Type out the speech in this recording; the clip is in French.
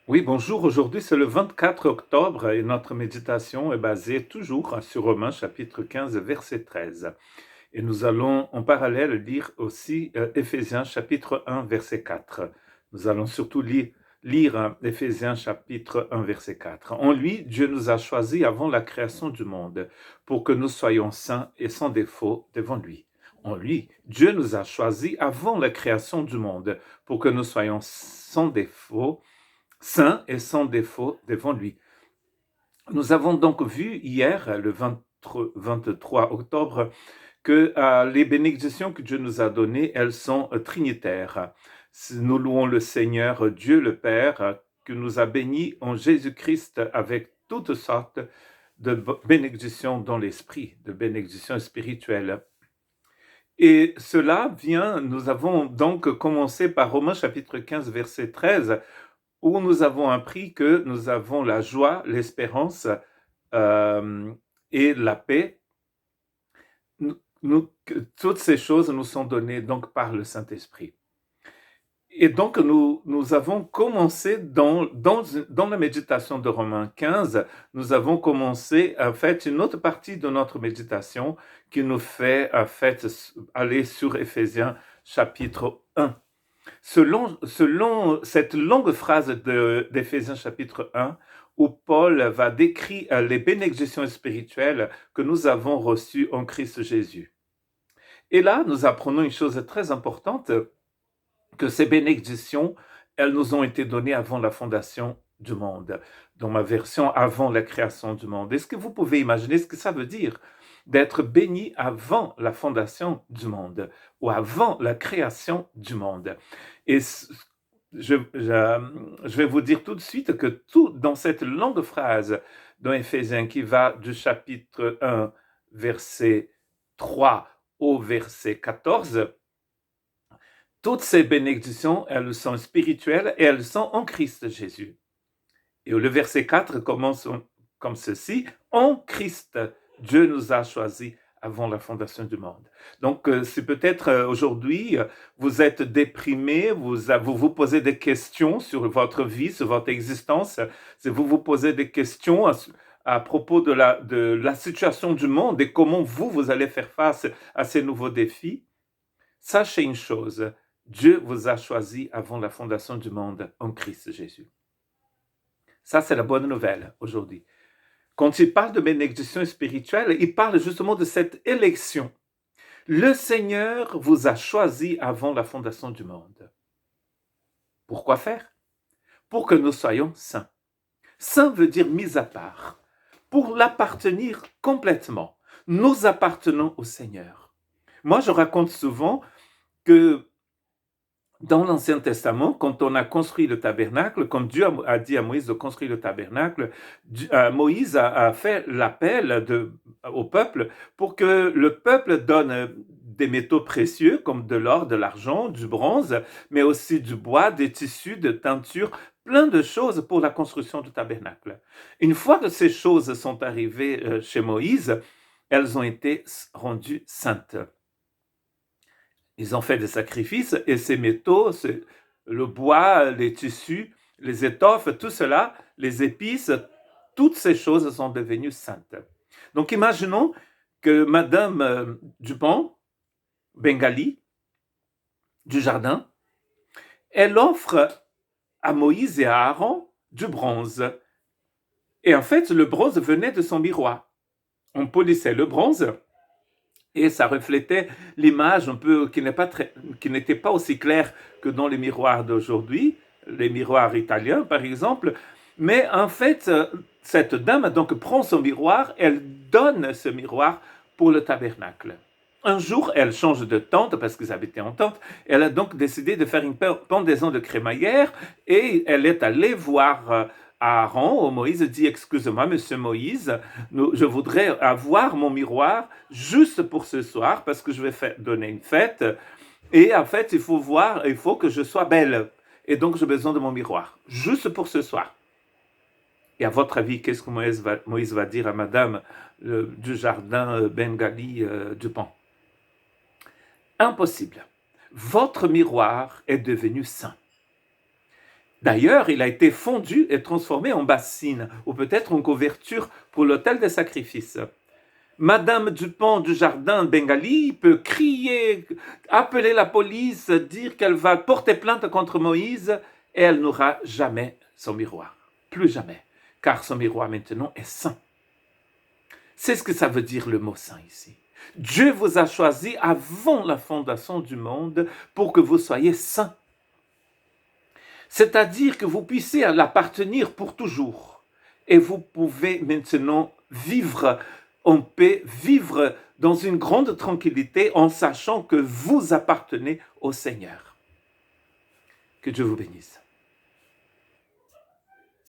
Oui, bonjour. Aujourd'hui, c'est le 24 octobre et notre méditation est basée toujours sur Romains chapitre 15, verset 13. Et nous allons en parallèle lire aussi Éphésiens chapitre 1, verset 4. Nous allons surtout lire Éphésiens chapitre 1, verset 4. En lui, Dieu nous a choisis avant la création du monde pour que nous soyons saints et sans défaut devant lui. En lui, Dieu nous a choisis avant la création du monde pour que nous soyons sans défaut saint et sans défaut devant lui. Nous avons donc vu hier, le 23 octobre, que les bénédictions que Dieu nous a données, elles sont trinitaires. Nous louons le Seigneur Dieu le Père, qui nous a bénis en Jésus-Christ avec toutes sortes de bénédictions dans l'esprit, de bénédictions spirituelles. Et cela vient, nous avons donc commencé par Romains chapitre 15, verset 13, où nous avons appris que nous avons la joie, l'espérance et la paix. Toutes ces choses nous sont données donc par le Saint-Esprit. Et donc nous avons commencé dans la méditation de Romains 15, nous avons commencé en fait une autre partie de notre méditation qui nous fait en fait aller sur Éphésiens chapitre 1. Selon cette longue phrase d'Éphésiens chapitre 1, où Paul va décrire les bénédictions spirituelles que nous avons reçues en Christ Jésus. Et là, nous apprenons une chose très importante, que ces bénédictions, elles nous ont été données avant la fondation du monde. Dans ma version, avant la création du monde. Est-ce que vous pouvez imaginer ce que ça veut dire d'être béni avant la fondation du monde ou avant la création du monde? Et je vais vous dire tout de suite que tout dans cette longue phrase dans Éphésiens qui va du chapitre 1, verset 3 au verset 14, toutes ces bénédictions, elles sont spirituelles et elles sont en Christ Jésus. Et le verset 4 commence comme ceci: en Christ, Dieu nous a choisis avant la fondation du monde. Donc, si peut-être aujourd'hui, vous êtes déprimé, vous posez des questions sur votre vie, sur votre existence, si vous vous posez des questions à propos de la situation du monde et comment vous allez faire face à ces nouveaux défis, sachez une chose: Dieu vous a choisi avant la fondation du monde en Christ Jésus. Ça, c'est la bonne nouvelle aujourd'hui. Quand il parle de bénédiction spirituelle, il parle justement de cette élection. Le Seigneur vous a choisi avant la fondation du monde. Pourquoi faire? Pour que nous soyons saints. Saint veut dire mis à part. Pour l'appartenir complètement. Nous appartenons au Seigneur. Moi, je raconte souvent que dans l'Ancien Testament, quand on a construit le tabernacle, quand Dieu a dit à Moïse de construire le tabernacle, Moïse a fait l'appel au peuple pour que le peuple donne des métaux précieux comme de l'or, de l'argent, du bronze, mais aussi du bois, des tissus, de teinture, plein de choses pour la construction du tabernacle. Une fois que ces choses sont arrivées chez Moïse, elles ont été rendues saintes. Ils ont fait des sacrifices et ces métaux, le bois, les tissus, les étoffes, tout cela, les épices, toutes ces choses sont devenues saintes. Donc imaginons que Madame Dupont, Bengali, du jardin, elle offre à Moïse et à Aaron du bronze. Et en fait, le bronze venait de son miroir. On polissait le bronze et ça reflétait l'image un peu qui n'était pas aussi claire que dans les miroirs d'aujourd'hui, les miroirs italiens par exemple. Mais en fait, cette dame donc prend son miroir, elle donne ce miroir pour le tabernacle. Un jour, elle change de tente parce qu'ils habitaient en tente. Elle a donc décidé de faire une pendaison de crémaillère et elle est allée voir Aaron. Moïse dit: excusez-moi, monsieur Moïse, je voudrais avoir mon miroir juste pour ce soir parce que je vais donner une fête. Et en fait, il faut que je sois belle. Et donc, j'ai besoin de mon miroir, juste pour ce soir. Et à votre avis, qu'est-ce que Moïse va dire à madame du jardin Bengali Dupont? Impossible. Votre miroir est devenu saint. D'ailleurs, il a été fondu et transformé en bassine, ou peut-être en couverture pour l'autel des sacrifices. Madame Dupont du Jardin Bengali peut crier, appeler la police, dire qu'elle va porter plainte contre Moïse, et elle n'aura jamais son miroir. Plus jamais. Car son miroir maintenant est saint. C'est ce que ça veut dire le mot saint ici. Dieu vous a choisi avant la fondation du monde pour que vous soyez saints. C'est-à-dire que vous puissiez l'appartenir pour toujours. Et vous pouvez maintenant vivre en paix, vivre dans une grande tranquillité en sachant que vous appartenez au Seigneur. Que Dieu vous bénisse.